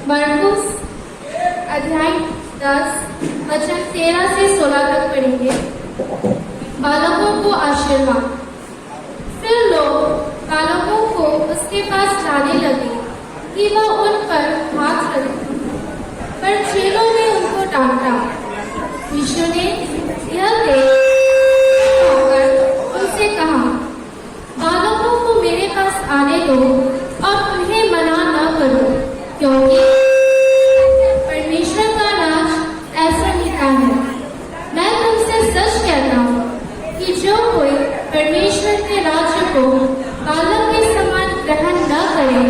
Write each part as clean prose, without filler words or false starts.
मरकुस अध्याय 10 वचन 13 से 16 तक पढ़ेंगे। बालकों को आशीर्वाद। फिर लोग बालकों को उसके पास लाने लगे कि वह उन पर हाथ रखे, पर चेलों ने उनको डांटा। यीशु ने यह देखकर उनसे कहा, बालकों को मेरे पास आने दो और उन्हें मना न करो, क्योंकि परमेश्वर का राज ऐसा ही है। मैं तुमसे सच कहता हूँ कि जो कोई परमेश्वर के राज्य को बालक के समान ग्रहण न करे,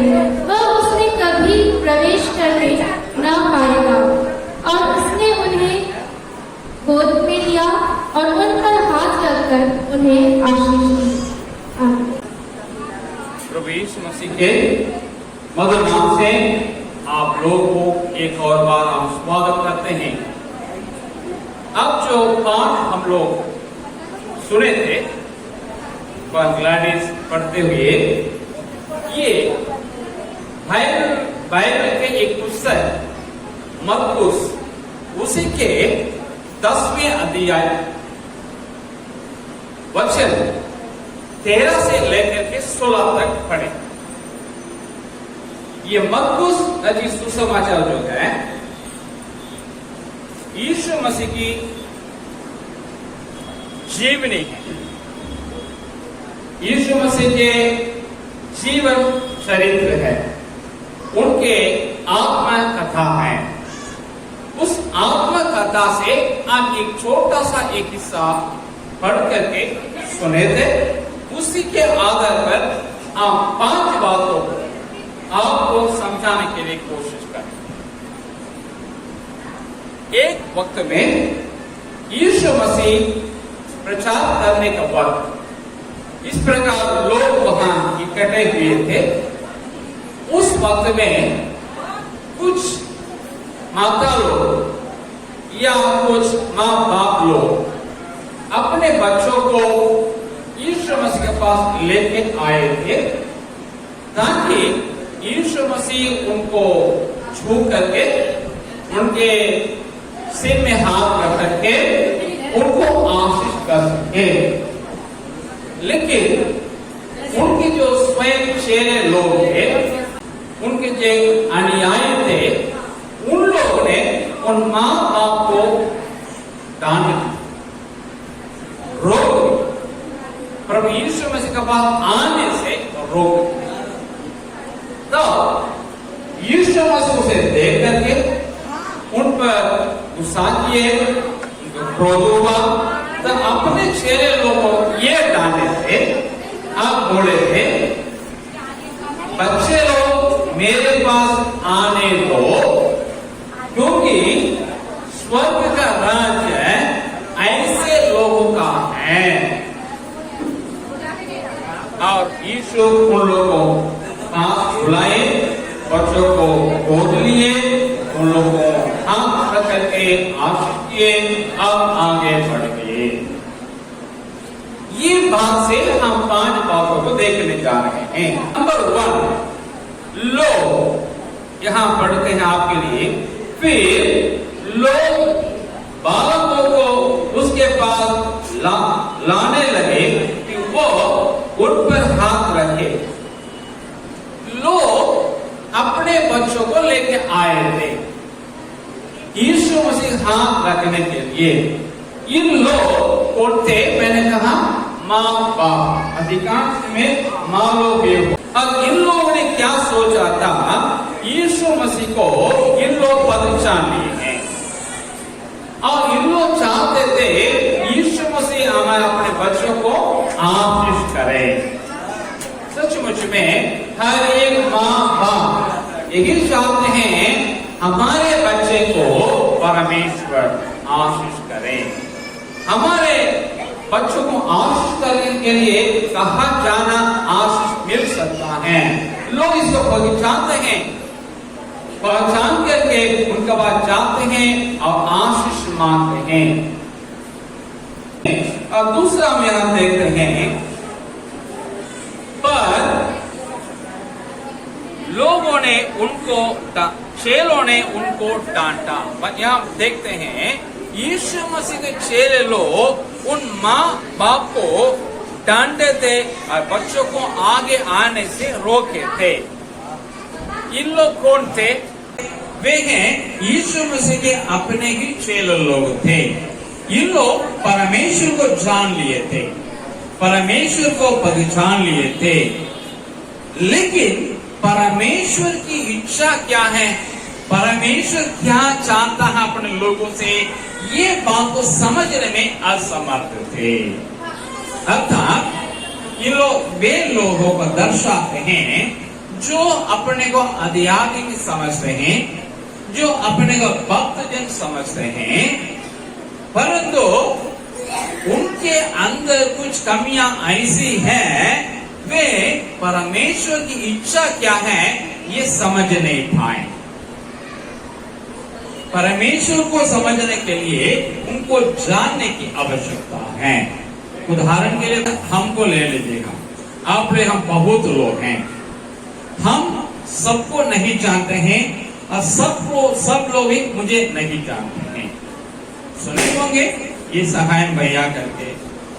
वह उसमें कभी प्रवेश करने न पाएगा। और उसने उन्हें गोद में लिया और उन पर हाथ रखकर उन्हें आशीष दी। प्रभु यीशु मसीह के मधुर नाम से आप लोगों को एक और बार हम स्वागत करते हैं। अब जो पाठ हम लोग सुने थे ग्लैडिस पढ़ते हुए, ये बाइबल के एक पुस्तक मरकुस उसी के 10वें अध्याय वचन 13 से लेकर के 16 तक पढ़े। ये मरकुस नजी सुसमाचार जो है यीशु मसीह की जीवनी है, यीशु मसीह के जीवन चरित्र है, उनके आत्मा कथा है। उस आत्मा कथा से आप एक छोटा सा एक हिस्सा पढ़ करके सुने थे। उसी के आधार पर आप 5 बातों को आपको समझाने के लिए कोशिश करें। एक वक्त में यीशु मसीह प्रचार करने का वक्त इस प्रकार लोग वहां इकट्ठे हुए थे। उस वक्त में कुछ माता लोग या कुछ माँ बाप लोग अपने बच्चों को यीशु मसीह के पास लेके आए थे, ताकि यीशु मसीह उनको छू करके उनके सिर में हाथ रख करके उनको आशीष कर सके। लेकिन उनके जो स्वयं चेले लोग थे, उनके जो अनुयायी थे, उन लोगों ने उन माँ बाप को डांटा, रोक प्रभु यीशु मसीह के पास आने से रोक। तो यीशु मसीह उसे देख करके उन पर गुस्सा किए, क्रोध हुआ। तो अपने चेले लोगों को ये डांटे थे, आप बोले थे, बच्चे लोग मेरे पास आने दो, क्योंकि स्वर्ग का राज्य ऐसे लोगों का है। और यीशु उन लोगों को पास बुलाए, बच्चों को गोद लिए, उन लोगों को हाथ रख करके आशीष किए, अब आगे बढ़ गए। ये बात से हम 5 बातों को देखने जा रहे हैं। नंबर 1, लोग यहां पढ़ते हैं आपके लिए। फिर लोग बालकों को उसके पास लाने लगे कि वो उन पर हाथ रखे। लोग अपने बच्चों को लेके आए थे यीशु मसीह हाथ रखने के लिए। इन लोग कौन थे? मैंने कहा माँ बाप, अधिकांश में माँ लोग भी हो। अब इन लोगों ने क्या सोचा था? यीशु मसीह को इन लोग पहचान लिए हैं और इन लोग चाहते थे यीशु मसीह हमारे अपने बच्चों को आशीष करे। सचमुच में हर एक माँ बाप यही चाहते हैं हमारे बच्चे को परमेश्वर आशीष करे। हमारे बच्चों को आशीष करने के लिए कहाँ जाना आशीष मिल सकता है। लोग इसको पहचानते हैं, पहचान करके उनके बाद जाते हैं और आशीष मांगते हैं। और दूसरा हम यहां देखते हैं, पर लोगों ने उनको चेलों ने उनको डांटा। यहाँ देखते हैं यीशु मसीह के चेले लोग उन माँ बाप को डांटे थे और बच्चों को आगे आने से रोके थे। इन लोग कौन थे? वे हैं यीशु मसीह के अपने ही चेले लोग थे। इन लोग परमेश्वर को जान लिए थे, परमेश्वर को पहचान लिए थे, लेकिन परमेश्वर की इच्छा क्या है, परमेश्वर क्या चाहता है अपने लोगों से, ये बात को समझने में असमर्थ थे। अर्थात ये लोग वे लोगों को दर्शाते हैं जो अपने को आध्यात्मिक समझते हैं, जो अपने को भक्तजन समझते हैं, परंतु उनके अंदर कुछ कमियां ऐसी हैं, वे परमेश्वर की इच्छा क्या है ये समझ नहीं पाए। परमेश्वर को समझने के लिए उनको जानने की आवश्यकता है। उदाहरण के लिए हमको ले लीजिएगा, आप में हम बहुत लोग हैं, हम सबको नहीं जानते हैं और सब लोग ही मुझे नहीं जानते हैं। सुने होंगे ये सहाय भैया करके,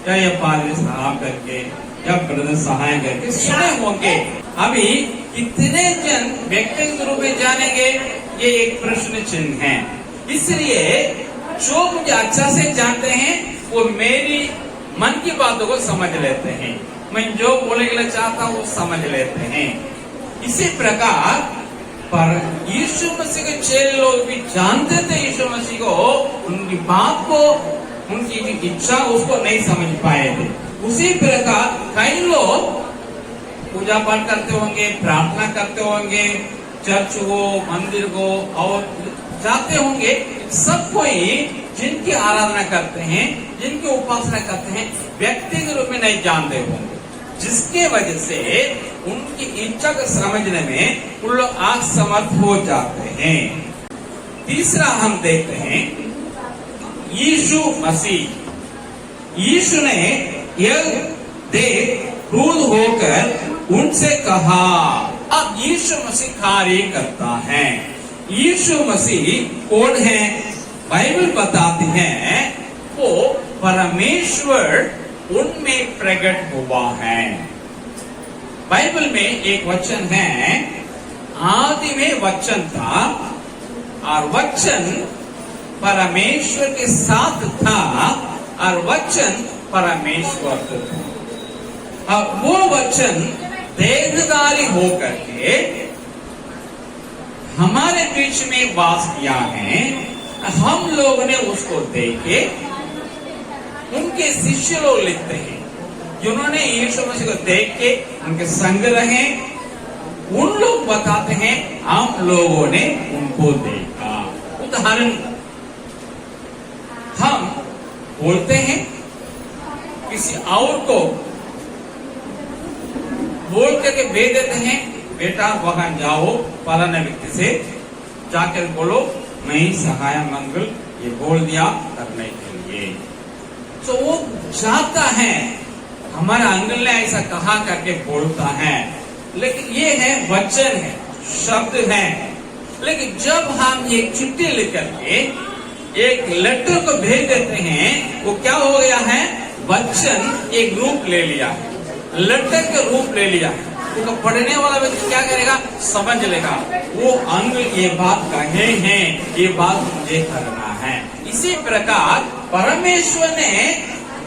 या ये पादरी साहब करके, या ब्रदर सहाय करके सुने होंगे। अभी कितने जन व्यक्तिगत रूप में जानेंगे ये एक प्रश्न चिन्ह है। इसलिए जो मुझे अच्छा से जानते हैं वो मेरी मन की बातों को समझ लेते हैं, मैं जो बोलने के लिए चाहता हूँ वो समझ लेते हैं। इसी प्रकार पर यीशु मसीह के चेले लोग भी जानते थे यीशु मसीह को, उनकी बात को, उनकी इच्छा उसको नहीं समझ पाए थे। उसी प्रकार कई लोग पूजा पाठ करते होंगे, प्रार्थना करते होंगे, चर्च को, मंदिर को और जाते होंगे, सब कोई जिनकी आराधना करते हैं, जिनकी उपासना करते हैं, व्यक्तिगत रूप में नहीं जानते होंगे, जिसके वजह से उनकी इच्छा को समझने में उन लोग असमर्थ हो जाते हैं। तीसरा हम देखते हैं यीशु मसीह। यीशु ने यह देख क्रोध होकर उनसे कहा। अब यीशु मसीह कार्य करता है। यीशु मसीह कौन है? बाइबल बताती है वो परमेश्वर उनमें प्रकट हुआ है। बाइबल में एक वचन है, आदि में वचन था और वचन परमेश्वर के साथ था और वचन परमेश्वर था। अब वो वचन देहधारी होकर के हमारे बीच में वास किया है। हम लोग ने उसको देखे। उनके शिष्य लोग लिखते हैं जिन्होंने यीशु मसीह को देख के उनके संग रहे, उन लोग बताते हैं हम लोगों ने उनको देखा। उदाहरण हम बोलते हैं किसी और को बोल करके भेज देते हैं, बेटा वहां जाओ फलाने व्यक्ति से जाकर बोलो मैं सहाय मंगल ये बोल दिया करने के लिए। तो वो जाता है, हमारा अंकल ने ऐसा कहा करके बोलता है, लेकिन ये है वचन है, शब्द है। लेकिन जब हम एक चिट्ठी लिख करके एक लेटर को भेज देते हैं, वो क्या हो गया है? वचन एक रूप ले लिया है, लेटर का रूप ले लिया है। तो पढ़ने वाला व्यक्ति क्या करेगा? समझ लेगा वो अंग ये बात कहे हैं, ये बात मुझे करना है। इसी प्रकार परमेश्वर ने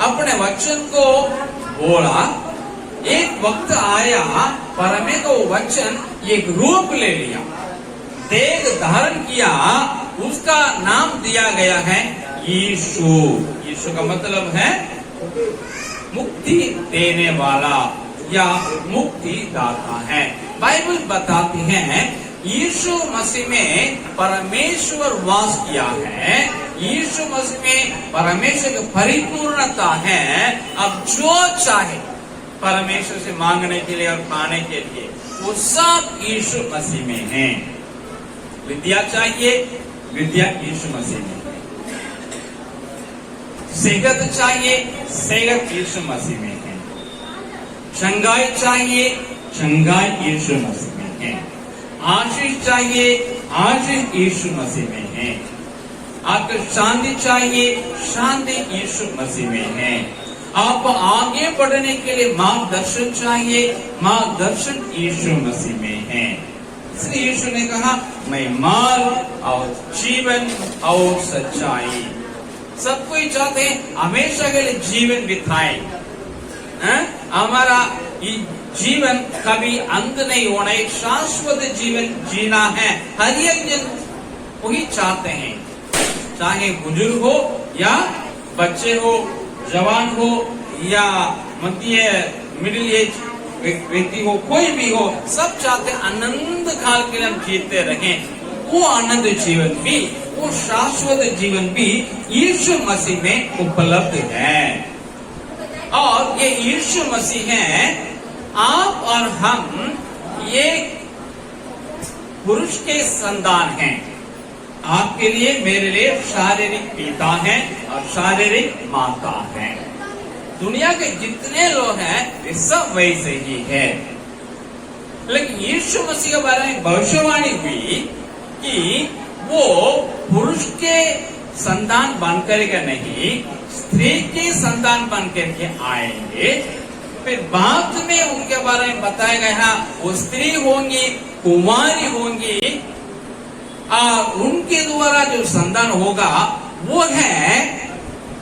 अपने वचन को बोला, एक वक्त आया परमेश्वर को वचन एक रूप ले लिया, देह धारण किया, उसका नाम दिया गया है यीशु। यीशु का मतलब है मुक्ति देने वाला या मुक्ति दाता है। बाइबल बताती है यीशु मसीह में परमेश्वर वास किया है, यीशु मसीह में परमेश्वर की परिपूर्णता है। अब जो चाहे परमेश्वर से मांगने के लिए और पाने के लिए वो सब यीशु मसीह में है। विद्या चाहिए, विद्या यीशु मसीह में है। सेहत चाहिए, सेहत यीशु मसीह में है। चंगाई चाहिए, चंगाई यीशु मसीह में है। आशीष चाहिए, आशीष यीशु मसीह में है। आपको शांति चाहिए, शांति यीशु मसीह में है। आपको आगे बढ़ने के लिए मार्गदर्शन चाहिए, मार्गदर्शन यीशु मसीह में है। इसलिए यीशु ने कहा, मैं मार्ग और जीवन और सच्चाई। सब कोई चाहते हैं हमेशा के लिए जीवन बिताए, हमारा जीवन कभी अंत नहीं होना, एक शाश्वत जीवन जीना है। हर एक जन वही चाहते हैं, चाहे बुजुर्ग हो या बच्चे हो, जवान हो या मध्य मिडिल एज व्यक्ति हो, कोई भी हो, सब चाहते हैं आनंद काल के लिए हम जीते रहें। वो आनंद जीवन भी, वो शाश्वत जीवन भी यीशु मसीह में उपलब्ध है। और ये यीशु मसीह है, आप और हम ये पुरुष के संतान हैं। आपके लिए, मेरे लिए शारीरिक पिता हैं और शारीरिक माता हैं। दुनिया के जितने लोग हैं वे सब वैसे ही है। लेकिन यीशु मसीह के बारे में भविष्यवाणी हुई कि वो पुरुष के संतान बनकर के नहीं, स्त्री के संतान बनकर के आएंगे। फिर बाद में उनके बारे में बताया गया, वो स्त्री होंगी, कुमारी होंगी, और उनके द्वारा जो संतान होगा वो है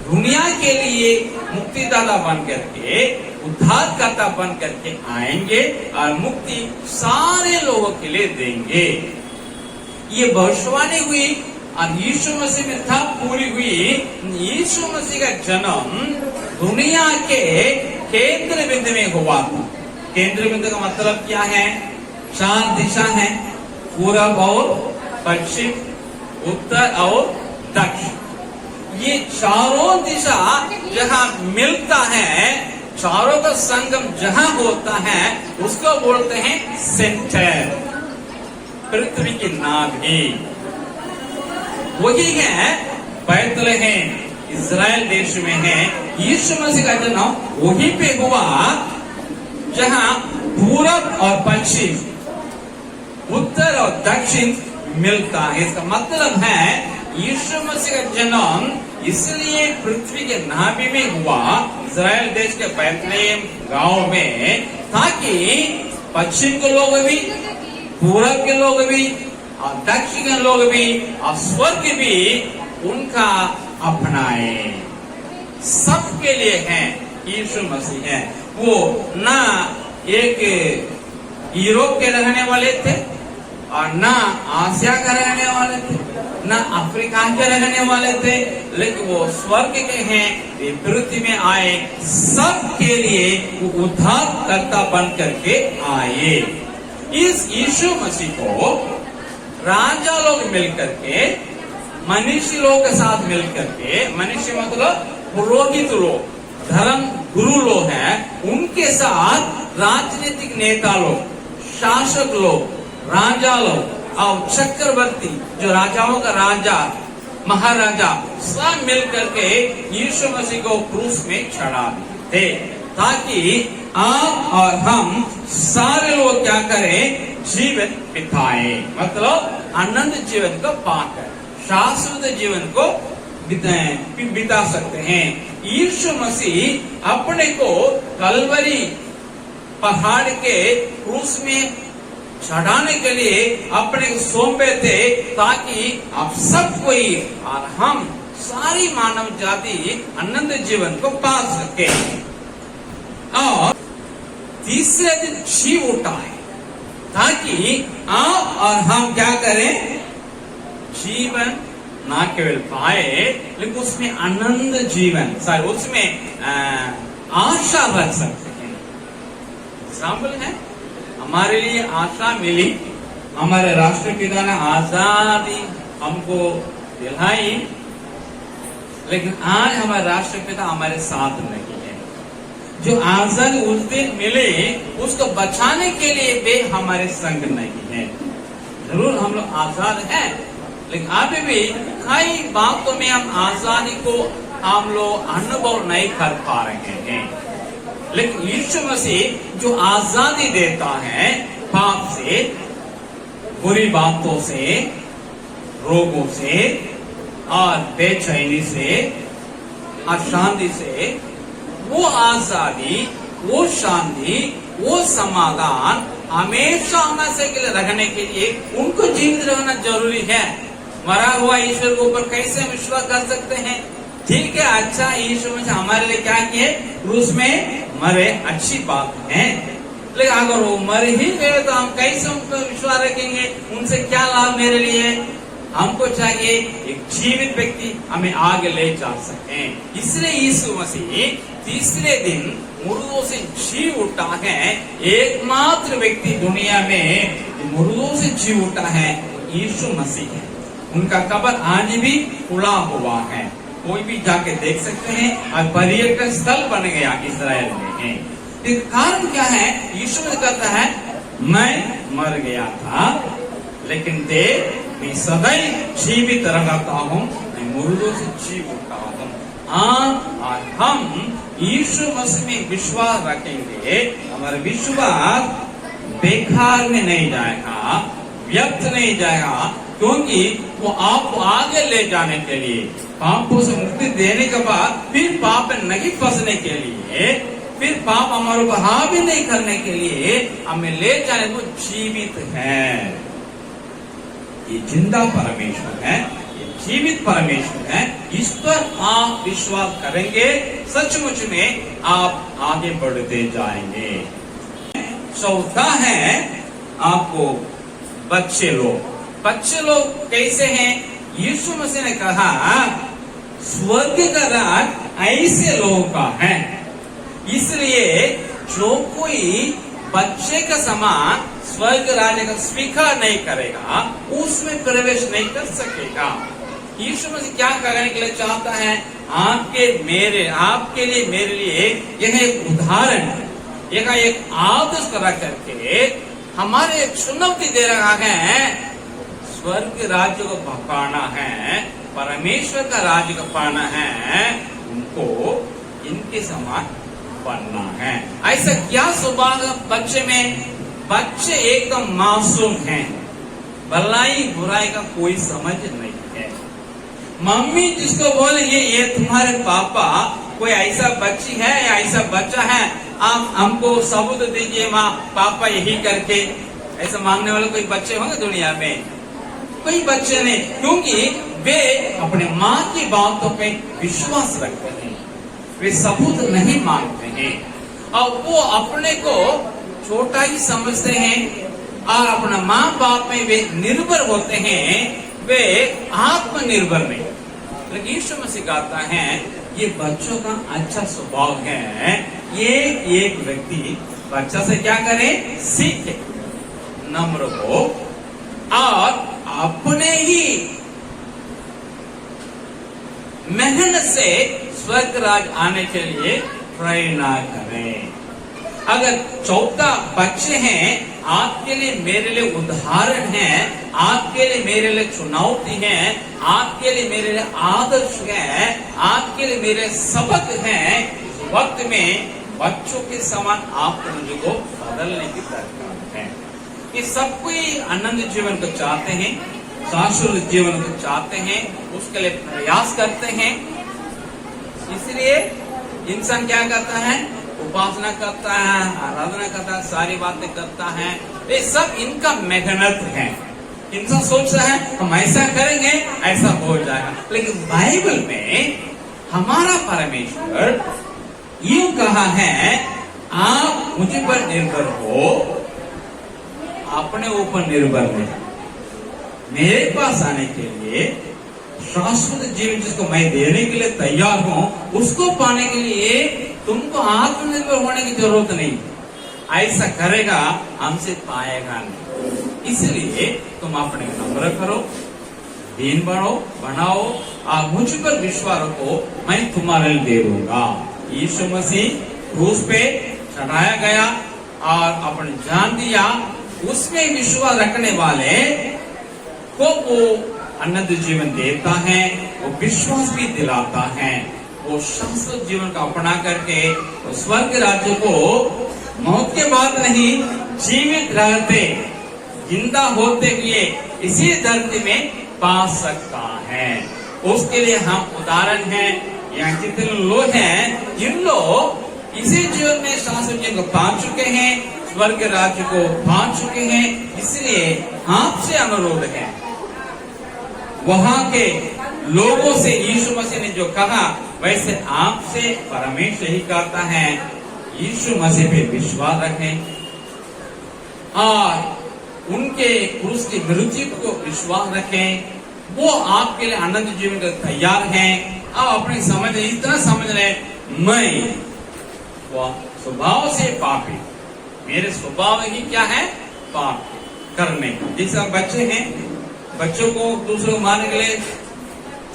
दुनिया के लिए मुक्तिदाता बन करके, उद्धारकर्ता बन करके आएंगे और मुक्ति सारे लोगों के लिए देंगे। ये भविष्यवाणी हुई और यीशु मसीह में था पूरी हुई। यीशु मसीह का जन्म दुनिया के केंद्र बिंदु में हुआ था। केंद्र बिंदु का मतलब क्या है? 4 दिशा है, पूरब और पश्चिम, उत्तर और दक्षिण। ये चारों दिशा जहाँ मिलता है, चारों का संगम जहाँ होता है, उसको बोलते हैं सेंटर, पृथ्वी की नाभि। वही है बैतलहम, इज़राइल देश में है। यीशु मसीह का जन्म वहीं पे हुआ जहाँ पूरब और पश्चिम, उत्तर और दक्षिण मिलता है। इसका मतलब है यीशु मसीह का जन्म इसलिए पृथ्वी के नाभि में हुआ, इज़राइल देश के बैतलहम गांव में, ताकि पश्चिम के लोग भी, पूरब के लोग भी और दक्षिण के लोग भी और स्वर्ग भी उनका अपनाए। सबके लिए है यीशु मसीह है। वो ना एक यूरोप के रहने वाले थे और ना आसिया का रहने वाले थे, ना अफ्रीका के रहने वाले थे, लेकिन वो स्वर्ग के हैं, वे पृथ्वी में आए, सबके लिए वो उद्धारकर्ता बन करके आए। इस यीशु मसीह को राजा लोग मिलकर के, मनुष्य लोग के साथ मिलकर के, मनुष्य मतलब पुरोहित लोग, धर्म गुरु लोग हैं, उनके साथ राजनीतिक नेता लोग, शासक लोग, राजा लोग और चक्रवर्ती, जो राजाओं का राजा, महाराजा, सब मिलकर के यीशु मसीह को क्रूस में चढ़ा थे, ताकि आप और हम सारे लोग क्या करें? जीवन बिताए, मतलब आनंद जीवन को पाकर शाश्वत जीवन को बिता सकते हैं। यीशु मसीह अपने को कलवरी पहाड़ के क्रूस में चढ़ाने के लिए अपने को सौंपे थे, ताकि आप सब कोई और हम सारी मानव जाति आनंद जीवन को पा सके। और तीसरे दिन जी उठाए, ताकि आप और हम क्या करें? जीवन ना केवल पाए, लेकिन उसमें आनंद जीवन, उसमें आशा रख सकते हैं। एग्जाम्पल है, हमारे लिए आशा मिली, हमारे राष्ट्रपिता ने आजादी हमको दिलाई, लेकिन आज हमारे राष्ट्रपिता हमारे साथ नहीं है। जो आजादी उस दिन मिले, उसको बचाने के लिए वे हमारे संग नहीं है। जरूर हम लोग आजाद हैं, लेकिन अभी भी कई बातों में हम आजादी को हम लोग अनुभव नहीं कर पा रहे हैं। लेकिन यीशु मसीह जो आजादी देता है पाप से, बुरी बातों से, रोगों से और बेचैनी से, अशांति से, वो आजादी, वो शांति, वो समाधान हमेशा हमेशा के लिए रखने के लिए उनको जीवित रहना जरूरी है। मरा हुआ ईश्वर के ऊपर कैसे हम विश्वास कर सकते हैं? ठीक है, अच्छा, ईश्वर ने हमारे लिए क्या किए? क्रूस में मरे, अच्छी बात है, लेकिन अगर वो मर ही गए तो हम कैसे उन पर विश्वास रखेंगे? उनसे क्या लाभ मेरे लिए? हमको चाहिए एक जीवित व्यक्ति हमें आगे ले जा सके। इसलिए यीशु मसीह तीसरे दिन मुर्दों से जी उठा है। एकमात्र व्यक्ति दुनिया में मुर्दों से जी उठा है यीशु मसीह है। उनका कब्र आज भी खुला हुआ है, कोई भी जाके देख सकते हैं और पर्यटन स्थल बन गया इस्राएल में। कारण क्या है? यीशु मसीह कहता है मैं मर गया था लेकिन देख मैं सदैव जीवित रहता हूँ, मैं मुर्दों से जी उठा हूँ। और हम यीशु मसीह में विश्वास रखेंगे, हमारा विश्वास बेकार में नहीं जाएगा, व्यर्थ नहीं जाएगा, क्योंकि वो आपको आगे ले जाने के लिए, पापों से मुक्ति देने के बाद फिर पाप में नहीं फंसने के लिए, फिर पाप हमारे ऊपर हावी नहीं करने के लिए हमें ले जाने को जीवित है। ये जिंदा परमेश्वर है, ये जीवित परमेश्वर है। इस पर आप विश्वास करेंगे, सचमुच में आप आगे बढ़ते जाएंगे। चौथा है आपको बच्चे लोग। बच्चे लोग कैसे हैं? यीशु मसीह ने कहा स्वर्ग का राज ऐसे लोगों का है, इसलिए जो कोई बच्चे का समान स्वर्ग राज्य का स्वीकार नहीं करेगा उसमें प्रवेश नहीं कर सकेगा। यीशु मसीह क्या करने के लिए चाहता है? आपके लिए मेरे लिए यह एक उदाहरण, यह एक आदर्श करा करके हमारे एक चुनौती दे रहा है। स्वर्ग राज्य को पाना है, परमेश्वर का राज्य को पाना है, उनको इनके समान बनना है। ऐसा क्या स्वभाव बच्चे में? बच्चे एकदम मासूम हैं, भलाई बुराई का कोई समझ नहीं है। मम्मी जिसको बोलेंगे ये तुम्हारे पापा, कोई ऐसा बच्ची है या ऐसा बच्चा है, आप हमको सबूत दीजिए माँ पापा यही करके, ऐसा मांगने वाले कोई बच्चे होंगे दुनिया में? कोई बच्चे नहीं, क्योंकि वे अपने माँ की बातों पे विश्वास रखते हैं, वे सबूत नहीं मांगते हैं और वो अपने को छोटा ही समझते हैं और अपना माँ बाप में वे निर्भर होते हैं, वे आत्मनिर्भर नहीं। लेकिन यीशु मसीह कहता है ये बच्चों का अच्छा स्वभाव है। ये एक व्यक्ति बच्चा से क्या करे? सीखे, नम्र हो और अपने ही मेहनत से स्वर्ग राज आने के लिए प्रेरणा करें। अगर 14 बच्चे हैं, आपके लिए मेरे लिए उदाहरण हैं, आपके लिए मेरे लिए चुनौती है, आपके लिए मेरे लिए आदर्श है, आपके लिए मेरे सबक हैं। इस वक्त में बच्चों के समान आप मुझे को बदलने की दरकार है। ये सब कोई आनंद जीवन को चाहते हैं, शाश्वत जीवन को चाहते हैं, उसके लिए प्रयास करते हैं। इसलिए इंसान क्या करता है? उपासना करता है, आराधना करता है, सारी बातें करता है, ये सब इनका मेहनत है। इंसान सोचता है हम ऐसा करेंगे ऐसा हो जाएगा, लेकिन बाइबल में हमारा परमेश्वर यूं कहा है आप मुझे पर निर्भर हो, अपने ऊपर निर्भर नहीं, मेरे पास आने के लिए शाश्वत जीवन जिसको मैं देने के लिए तैयार हूं, उसको पाने के लिए तुमको आत्मनिर्भर होने की जरूरत नहीं। ऐसा करेगा हमसे पाएगा नहीं। इसलिए तुम अपने नम्र करो, दीन बनाओ और मुझ पर विश्वास रखो, मैं तुम्हारे लिए दे दूंगा। यीशु मसीह क्रूस पे चढ़ाया गया और अपने जान दिया, उसमें विश्वास रखने वाले को वो अनंत जीवन देता है, वो विश्वास भी दिलाता है, वो शाश्वत जीवन का अपना करके वो स्वर्ग राज्य को मौत के बाद नहीं, जीवित रहते जिंदा होते हुए इसी धरती में पा सकता है। उसके लिए हम उदाहरण हैं। यहाँ जितने लोग हैं, इन लोग इसी जीवन में शाश्वत जीवन को पा चुके हैं, स्वर्ग राज्य को पा चुके हैं। इसलिए आपसे अनुरोध है, वहां के लोगों से यीशु मसीह ने जो कहा वैसे आपसे परमेश्वर ही कहता है, यीशु मसीह पे विश्वास रखें और उनके क्रूस की मृत्यु को विश्वास रखें। वो आपके लिए अनंत जीवन का तैयार हैं। अब अपनी समझ इतना समझ लें, मैं स्वभाव से पापी, मेरे स्वभाव ही क्या है, पाप करने का। जैसे बच्चे हैं, बच्चों को दूसरे को मारने के लिए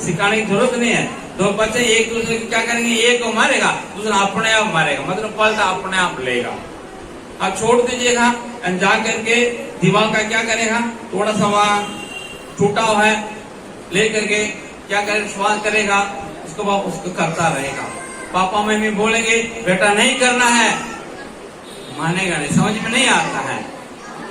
सिखाने की जरूरत नहीं है। दो बच्चे एक दूसरे को क्या करेंगे, एक को मारेगा, दूसरा अपने आप मारेगा, मतलब पलटा अपने आप लेगा। अब छोड़ दीजिएगा, जा करके दीवार का क्या करेगा, थोड़ा सा वहां टूटा हुआ है ले करके क्या करेगा, श्वास करेगा, उसको बाद उसको करता रहेगा। पापा मम्मी बोलेंगे बेटा नहीं करना है, मानेगा नहीं, समझ में नहीं आता है।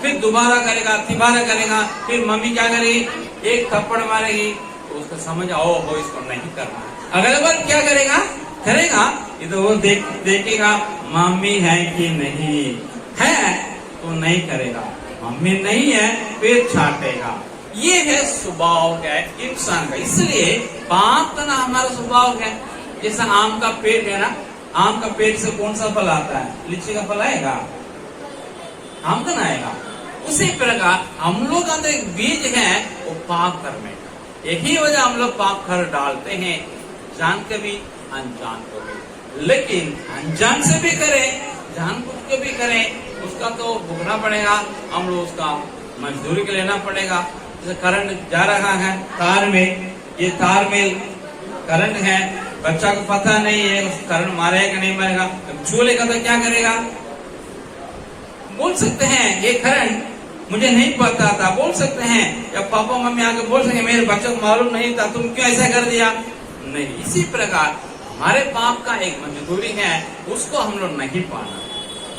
फिर दोबारा करेगा, तिबारा करेगा, फिर मम्मी क्या करेगी, एक थप्पड़ मारेगी, तो उसको समझ आओ हो इसको नहीं करना। अगले बार क्या करेगा, करेगा, ये तो वो देखेगा मम्मी है कि नहीं है, तो नहीं करेगा, मम्मी नहीं है फिर छाटेगा। ये है स्वभाव है इंसान का। इसलिए पाप करना हमारा स्वभाव है। जैसा आम का पेड़ है ना, आम का पेड़ से कौन सा फल आता है, लीची का फल आएगा, आम का ना आएगा। उसी प्रकार हम लोग का एक बीज है वो पाप करने का। यही वजह हम लोग पाप कर डालते हैं, जान के भी अनजान को भी। लेकिन अनजान से भी करें, जान बुझ के भी करें, उसका तो भुगतना पड़ेगा, हम लोग उसका मजदूरी के लेना पड़ेगा। जैसे करंट जा रहा है तार में, ये तार में करंट है, बच्चा को पता नहीं है करंट मारेगा नहीं मारेगा, छू लेगा तो क्या करेगा, बोल सकते हैं ये करंट मुझे नहीं पता था, बोल सकते हैं, या पापा मम्मी आके बोल सकते मेरे बच्चे को मालूम नहीं था, तुम क्यों ऐसा कर दिया, नहीं। इसी प्रकार हमारे पाप का एक मजदूरी है, उसको हम लोग नहीं पाना।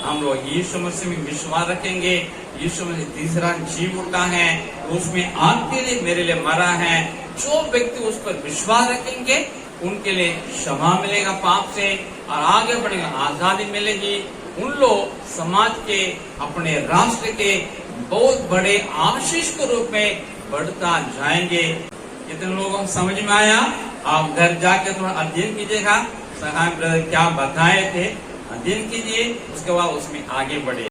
हम लोग यीशु मसीह में विश्वास रखेंगे। यीशु मसीह तीसरा जीव उठा है, उसमें आपके लिए मेरे लिए मरा है। जो व्यक्ति उस पर विश्वास रखेंगे उनके लिए क्षमा मिलेगा पाप से और आगे बढ़ेगा, आजादी मिलेगी। उन लोग समाज के, अपने राष्ट्र के बहुत बड़े आशीष के रूप में बढ़ता जाएंगे। कितने लोगों को समझ में आया? आप घर जाके थोड़ा अध्ययन कीजिएगा, सहाय ब्रदर क्या बताए थे, अध्ययन कीजिए, उसके बाद उसमें आगे बढ़े।